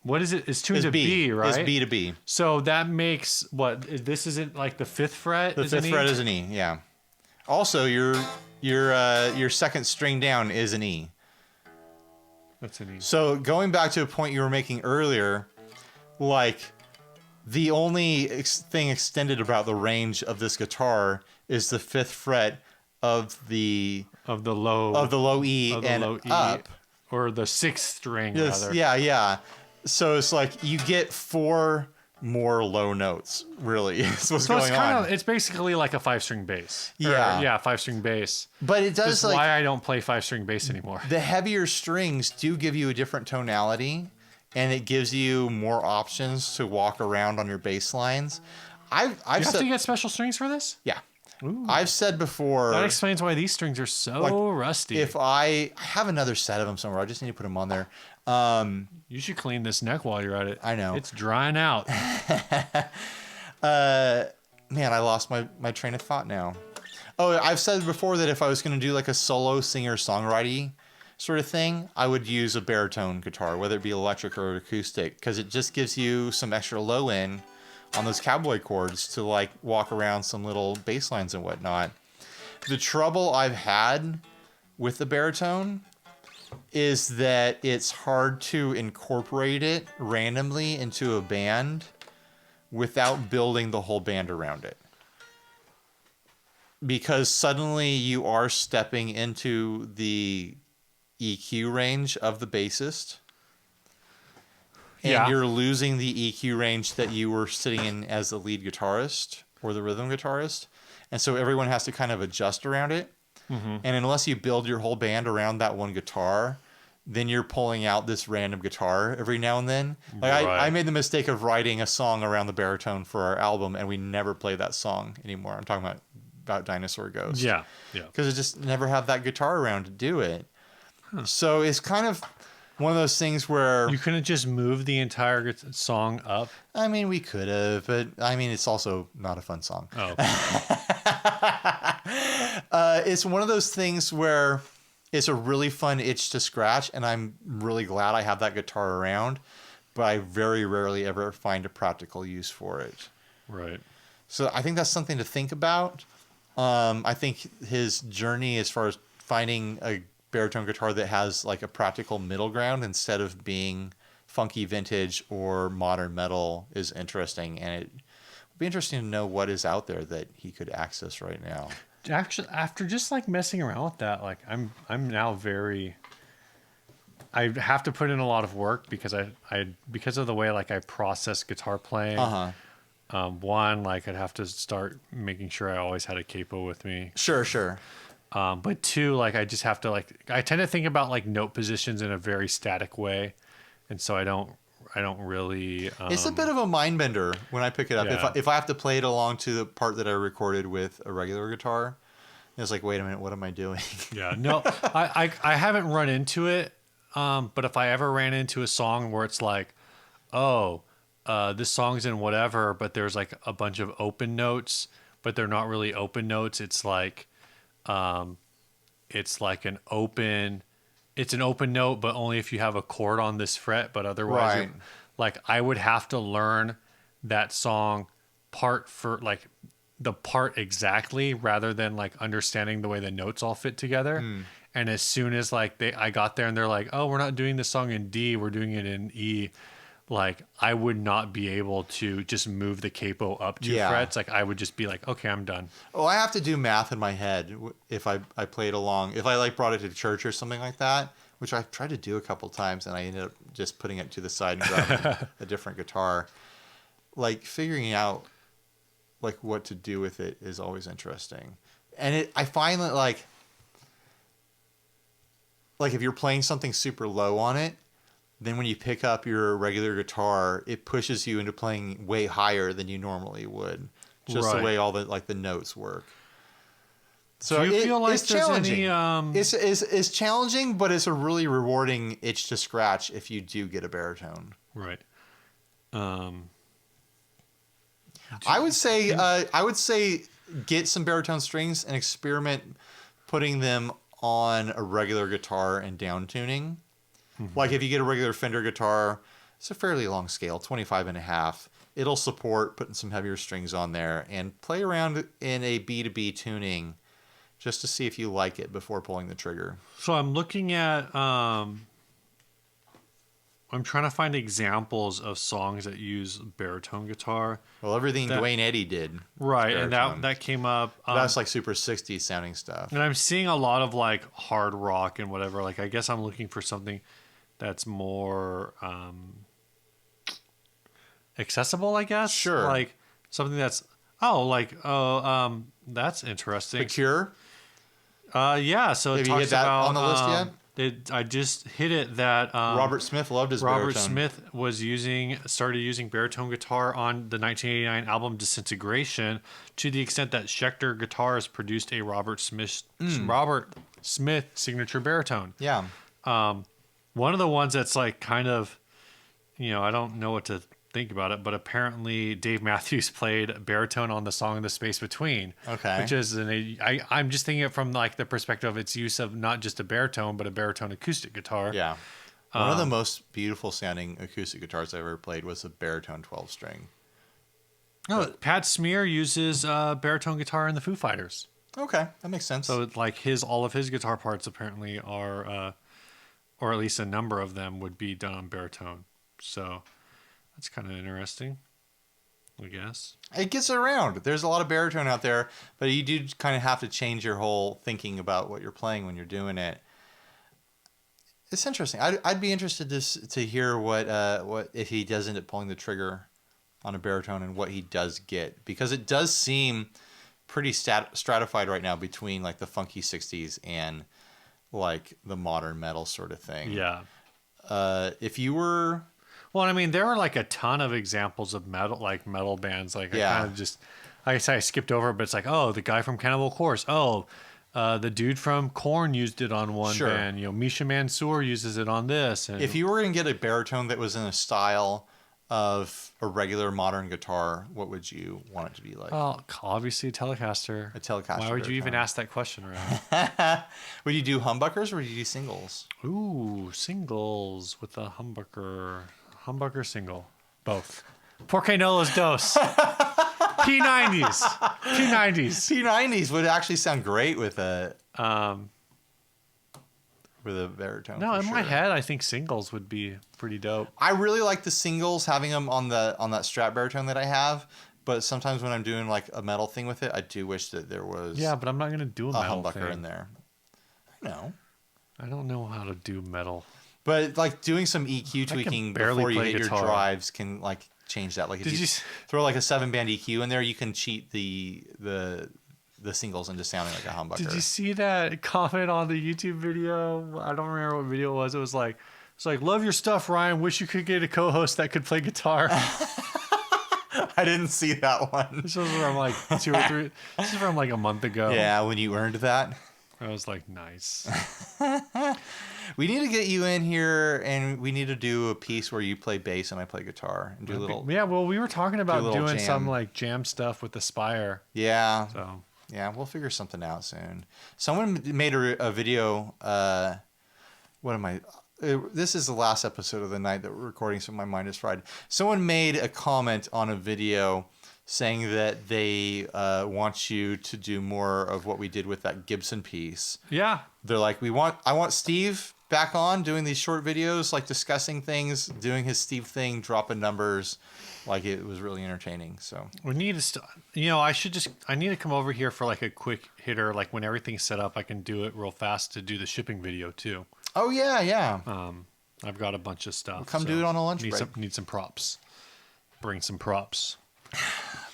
What is it? It's tuned to B, right? It's B to B. So that makes what? This isn't like the fifth fret. The fifth fret is an E. Yeah. Also, your second string down is an E. That's an E. So going back to a point you were making earlier, like the only thing extended about the range of this guitar is the 5th fret of the low E and up, or the 6th string. yes, rather. yeah. So it's like you get 4 more low notes. Really, is what's going on. It's basically like a 5-string bass. Yeah, 5-string bass. But it does. That's why I don't play 5-string bass anymore. The heavier strings do give you a different tonality, and it gives you more options to walk around on your bass lines. You have to get special strings for this? Yeah. Ooh. I've said before. That explains why these strings are so rusty. If I have another set of them somewhere, I just need to put them on there. You should clean this neck while you're at it. I know. It's drying out. Man, I lost my train of thought now. Oh, I've said before that if I was going to do like a solo singer-songwriting sort of thing, I would use a baritone guitar, whether it be electric or acoustic, because it just gives you some extra low end on those cowboy chords to like walk around some little bass lines and whatnot. The trouble I've had with the baritone is that it's hard to incorporate it randomly into a band without building the whole band around it. Because suddenly you are stepping into the EQ range of the bassist. And you're losing the EQ range that you were sitting in as the lead guitarist or the rhythm guitarist. And so everyone has to kind of adjust around it. Mm-hmm. And unless you build your whole band around that one guitar, then you're pulling out this random guitar every now and then. Like I made the mistake of writing a song around the baritone for our album, and we never play that song anymore. I'm talking about Dinosaur Ghost. Yeah. Because I just never have that guitar around to do it. Huh. So it's kind of one of those things where you couldn't just move the entire song up. I mean, we could have, but I mean, it's also not a fun song. Oh. It's one of those things where it's a really fun itch to scratch, and I'm really glad I have that guitar around, but I very rarely ever find a practical use for it. Right. So I think that's something to think about. I think his journey as far as finding a baritone guitar that has like a practical middle ground instead of being funky vintage or modern metal is interesting, and it would be interesting to know what is out there that he could access right now. Actually, after just like messing around with that, like I'm now very. I have to put in a lot of work because I because of the way like I process guitar playing. One, like I'd have to start making sure I always had a capo with me. Sure. But two, like I just have to I tend to think about like note positions in a very static way, and so I don't really. It's a bit of a mind bender when I pick it up. Yeah. If I have to play it along to the part that I recorded with a regular guitar, it's like, wait a minute, what am I doing? Yeah, no, I haven't run into it. But if I ever ran into a song where it's like, this song's in whatever, but there's like a bunch of open notes, but they're not really open notes. It's like an open note, but only if you have a chord on this fret, but otherwise, right. Like I would have to learn that song part for like the part exactly rather than like understanding the way the notes all fit together. And as soon as like I got there and they're like, oh, we're not doing this song in D, we're doing it in E. Like I would not be able to just move the capo up 2 frets. Like I would just be like, okay, I'm done. Oh, I have to do math in my head if I played along. If I like brought it to church or something like that, which I've tried to do a couple times, and I ended up just putting it to the side and grabbing a different guitar. Like figuring out like what to do with it is always interesting. And I find that like if you're playing something super low on it, then when you pick up your regular guitar, it pushes you into playing way higher than you normally would. Just the way all the notes work. So do you feel like it's there's challenging. any It's challenging, but it's a really rewarding itch to scratch if you do get a baritone. Right. I would say get some baritone strings and experiment putting them on a regular guitar and down tuning. Mm-hmm. Like if you get a regular Fender guitar, it's a fairly long scale, 25.5. It'll support putting some heavier strings on there and play around in a B2B tuning just to see if you like it before pulling the trigger. So I'm looking at I'm trying to find examples of songs that use baritone guitar. Well, everything Dwayne Eddy did. Right, and that came up. That's like super 60s sounding stuff. And I'm seeing a lot of like hard rock and whatever. Like, I guess I'm looking for something that's more accessible, I guess. Sure. Like something that's that's interesting. The Cure? Yeah, so it Have you talks hit that about on the list yet? I just hit it that Robert Smith loved his baritone. Robert Smith started using baritone guitar on the 1989 album Disintegration, to the extent that Schecter Guitars produced a Robert Smith signature baritone. Yeah. One of the ones that's like kind of, I don't know what to think about it, but apparently Dave Matthews played baritone on the song "The Space Between." Okay. Which is I'm just thinking it from like the perspective of its use of not just a baritone, but a baritone acoustic guitar. Yeah. One of the most beautiful sounding acoustic guitars I ever played was a baritone 12 string. No, Pat Smear uses baritone guitar in the Foo Fighters. Okay, that makes sense. So like all of his guitar parts apparently are, or at least a number of them would be done on baritone. So that's kind of interesting, I guess. It gets around. There's a lot of baritone out there, but you do kind of have to change your whole thinking about what you're playing when you're doing it. It's interesting. I'd be interested to hear what if he does end up pulling the trigger on a baritone and what he does get, because it does seem pretty stratified right now between like the funky 60s and like the modern metal sort of thing. Yeah. If you were... Well, I mean, there are like a ton of examples of metal bands. Like, I kind of just, like I said, I skipped over it, but it's like, oh, the guy from Cannibal Corpse. Oh, the dude from Korn used it on one band. Misha Mansour uses it on this. And if you were going to get a baritone that was in a style of a regular modern guitar, what would you want it to be like? Well, obviously a Telecaster. A Telecaster. Why would you even ask that question around? Would you do humbuckers or would you do singles? Ooh, singles with a humbucker. Humbucker single. Both. Porque no los dos. P90s. P90s would actually sound great with a baritone. No, in my head, I think singles would be pretty dope. I really like the singles, having them on that Strat baritone that I have. But sometimes when I'm doing like a metal thing with it, I do wish that there was but I'm not going to do a metal humbucker thing in there. I don't know how to do metal. But like doing some EQ tweaking before you hit your drives can like change that. Like if you throw like a 7-band EQ in there, you can cheat the singles into sounding like a humbucker. Did you see that comment on the YouTube video? I don't remember what video it was. It was like, love your stuff, Ryan. Wish you could get a co-host that could play guitar. I didn't see that one. This was from like 2 or 3. This is from like a month ago. Yeah, when you earned that. I was like, nice. We need to get you in here, and we need to do a piece where you play bass and I play guitar and do a little. Yeah, well, we were talking about doing jam. some like jam stuff with the Squier. Yeah. So yeah, we'll figure something out soon. Someone made a video. What am I? This is the last episode of the night that we're recording, so my mind is fried. Someone made a comment on a video saying that they want you to do more of what we did with that Gibson piece. Yeah. They're like, I want Steve back on doing these short videos, like discussing things, doing his Steve thing, dropping numbers. Like, it was really entertaining. So we need to I need to come over here for like a quick hitter. Like when everything's set up, I can do it real fast to do the shipping video too. Oh yeah. I've got a bunch of stuff. We'll come do it on a lunch break. Need some props. Bring some props.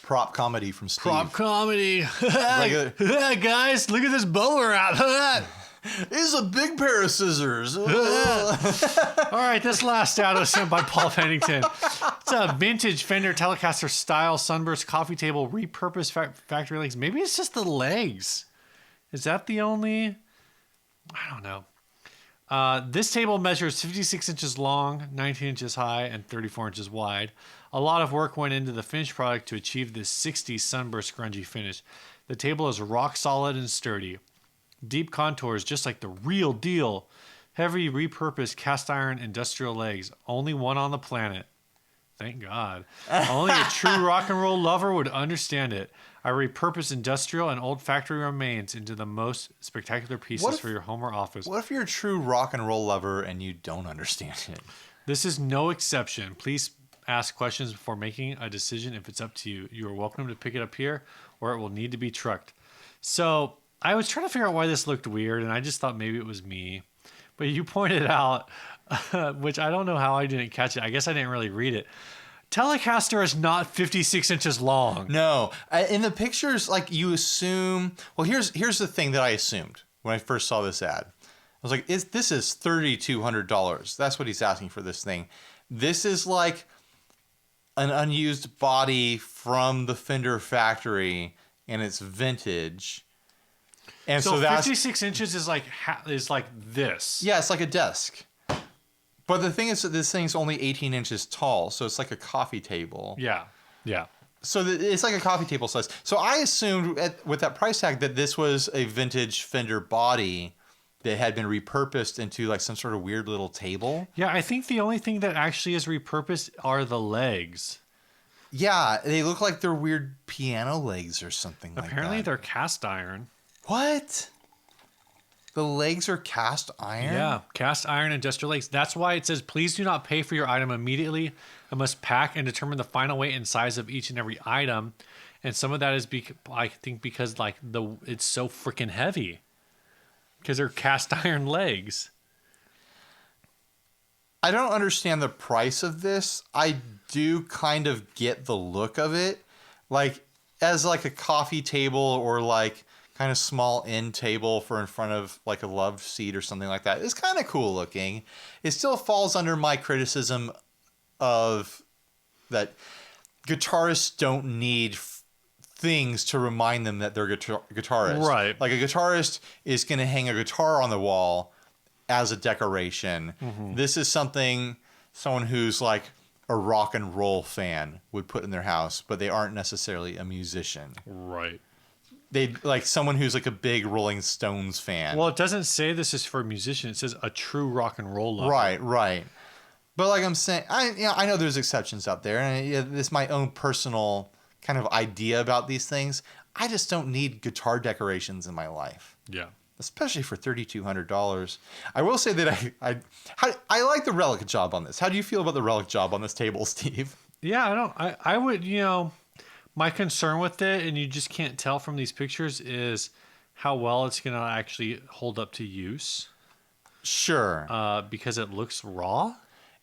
Prop comedy from Steve. Prop comedy. Guys, look at this bubble wrap. It's a big pair of scissors. All right, this last out was sent by Paul Pennington. It's a vintage Fender Telecaster style sunburst coffee table, repurposed factory legs. Maybe it's just the legs. Is that the only? I don't know. This table measures 56 inches long, 19 inches high, and 34 inches wide. A lot of work went into the finished product to achieve this 60s sunburst grungy finish. The table is rock solid and sturdy. Deep contours, just like the real deal. Heavy repurposed cast iron industrial legs. Only one on the planet. Thank God. Only a true rock and roll lover would understand it. I repurpose industrial and old factory remains into the most spectacular pieces for your home or office. What if you're a true rock and roll lover and you don't understand it? This is no exception. Please ask questions before making a decision. If it's up to you, you are welcome to pick it up here, or it will need to be trucked. So I was trying to figure out why this looked weird, and I just thought maybe it was me. But you pointed out, which I don't know how I didn't catch it. I guess I didn't really read it. Telecaster is not 56 inches long. No, in the pictures, like you assume. Well, here's the thing that I assumed when I first saw this ad. I was like, this is $3,200. That's what he's asking for this thing. This is like an unused body from the Fender factory, and it's vintage. And so that's 56 inches is like this. Yeah, it's like a desk. But the thing is that this thing's only 18 inches tall, so it's like a coffee table. Yeah, yeah. So it's like a coffee table size. So I assumed with that price tag that this was a vintage Fender body that had been repurposed into like some sort of weird little table. Yeah, I think the only thing that actually is repurposed are the legs. Yeah, they look like they're weird piano legs or something like that. Apparently they're cast iron. What? The legs are cast iron? Yeah, cast iron industrial legs. That's why it says, please do not pay for your item immediately. I must pack and determine the final weight and size of each and every item. And some of that is, I think, because like it's so freaking heavy. Because they're cast iron legs. I don't understand the price of this. I do kind of get the look of it. Like, as like a coffee table or like kind of small end table for in front of like a love seat or something like that. It's kind of cool looking. It still falls under my criticism of that guitarists don't need things to remind them that they're guitarists. Right. Like a guitarist is going to hang a guitar on the wall as a decoration. Mm-hmm. This is something someone who's like a rock and roll fan would put in their house, but they aren't necessarily a musician. Right. They like someone who's like a big Rolling Stones fan. Well, it doesn't say this is for a musician. It says a true rock and roll lover. Right. But like I'm saying, I know there's exceptions out there, and this is my own personal kind of idea about these things. I just don't need guitar decorations in my life. Yeah. Especially for $3,200. I will say that I like the relic job on this. How do you feel about the relic job on this table, Steve? Yeah, I would, my concern with it, and you just can't tell from these pictures, is how well it's going to actually hold up to use. Sure. Because it looks raw.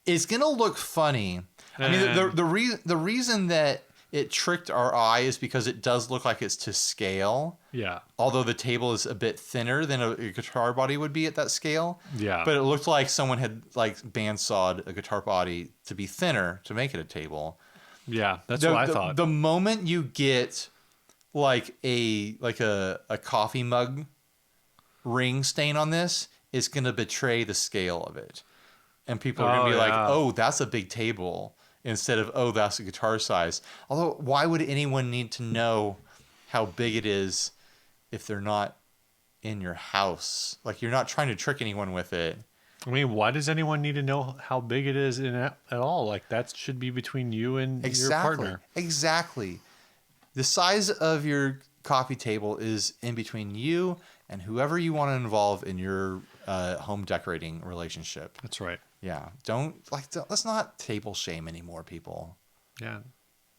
It's going to look funny. I mean, the reason that it tricked our eye is because it does look like it's to scale. Yeah. Although the table is a bit thinner than a guitar body would be at that scale. Yeah. But it looked like someone had like bandsawed a guitar body to be thinner to make it a table. Yeah, that's what I thought. The moment you get like a coffee mug ring stain on this, it's going to betray the scale of it. And people are going to be like, oh, that's a big table, instead of, oh, that's a guitar size. Although, why would anyone need to know how big it is if they're not in your house? Like, you're not trying to trick anyone with it. I mean, why does anyone need to know how big it is at all? Like, that should be between you and your partner. Exactly. The size of your coffee table is in between you and whoever you want to involve in your home decorating relationship. That's right. Yeah. Let's not table shame anymore, people. Yeah.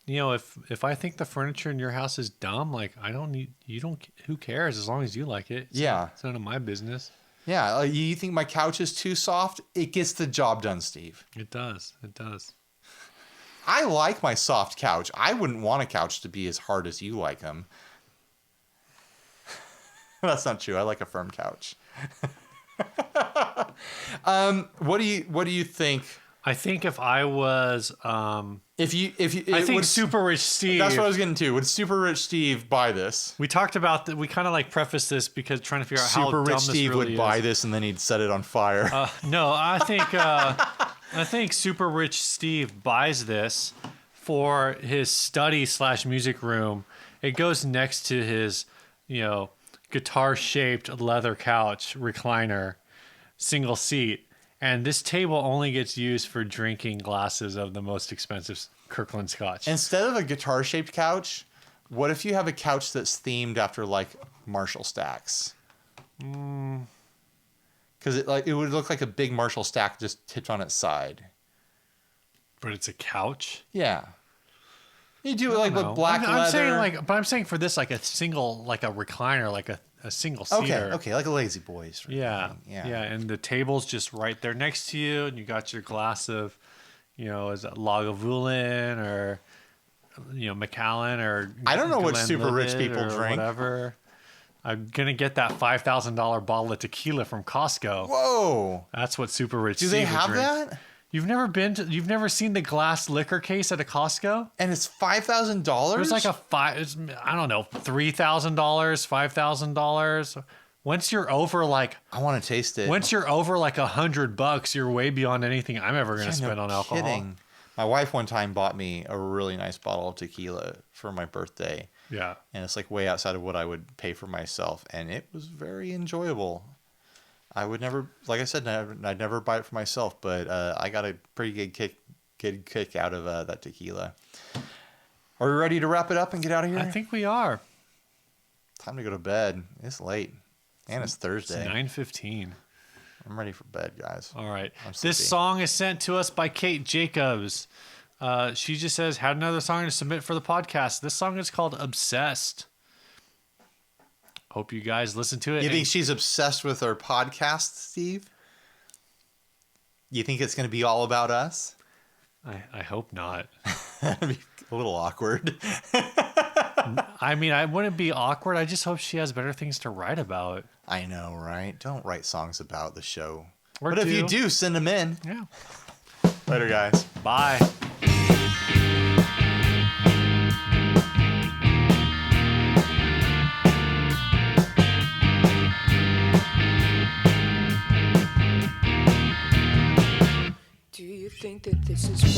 If I think the furniture in your house is dumb, like, who cares as long as you like it? It's none of my business. Yeah, you think my couch is too soft? It gets the job done, Steve. It does. I like my soft couch. I wouldn't want a couch to be as hard as you like them. That's not true. I like a firm couch. What do you think? I think if I was, I think Super Rich Steve. That's what I was getting to. Would Super Rich Steve buy this? We talked about that. We kind of like prefaced this because trying to figure out how Super dumb Rich this Steve really would buy this and then he'd set it on fire. No, I think Super Rich Steve buys this for his study / music room. It goes next to his, guitar shaped leather couch recliner, single seat. And this table only gets used for drinking glasses of the most expensive Kirkland Scotch. Instead of a guitar-shaped couch, what if you have a couch that's themed after like Marshall stacks? Because it would look like a big Marshall stack just tipped on its side. But it's a couch. Yeah. You do it like with No. black leather. I'm saying for this, like a single, like a recliner, like a single seater. Okay, like a Lazy Boys. Yeah. And the table's just right there next to you, and you got your glass of, is it Lagavulin or, Macallan or I don't know what super rich Glenlivet people or drink. Whatever. I'm gonna get that $5,000 bottle of tequila from Costco. Whoa! That's what super rich. Do they have that? You've never seen the glass liquor case at a Costco? And it's $5,000. There's like I don't know, $3,000, $5,000. Once you're over like, I want to taste it. Once you're over like $100, you're way beyond anything I'm ever gonna spend on alcohol. Kidding. My wife one time bought me a really nice bottle of tequila for my birthday. Yeah. And it's like way outside of what I would pay for myself, and it was very enjoyable. I would never, like I said, I'd never buy it for myself, but I got a pretty good kick out of that tequila. Are we ready to wrap it up and get out of here? I think we are. Time to go to bed. It's late, and it's Thursday. It's 9:15. I'm ready for bed, guys. All right. I'm sleepy. This song is sent to us by Kate Jacobs. She just says, had another song to submit for the podcast. This song is called Obsessed. Hope you guys listen to it. You think she's obsessed with our podcast, Steve? You think it's going to be all about us? I hope not. That'd be a little awkward. I mean, I wouldn't be awkward. I just hope she has better things to write about. I know, right? Don't write songs about the show. Or but if you do, send them in. Yeah. Later, guys. Bye. Do you think that this is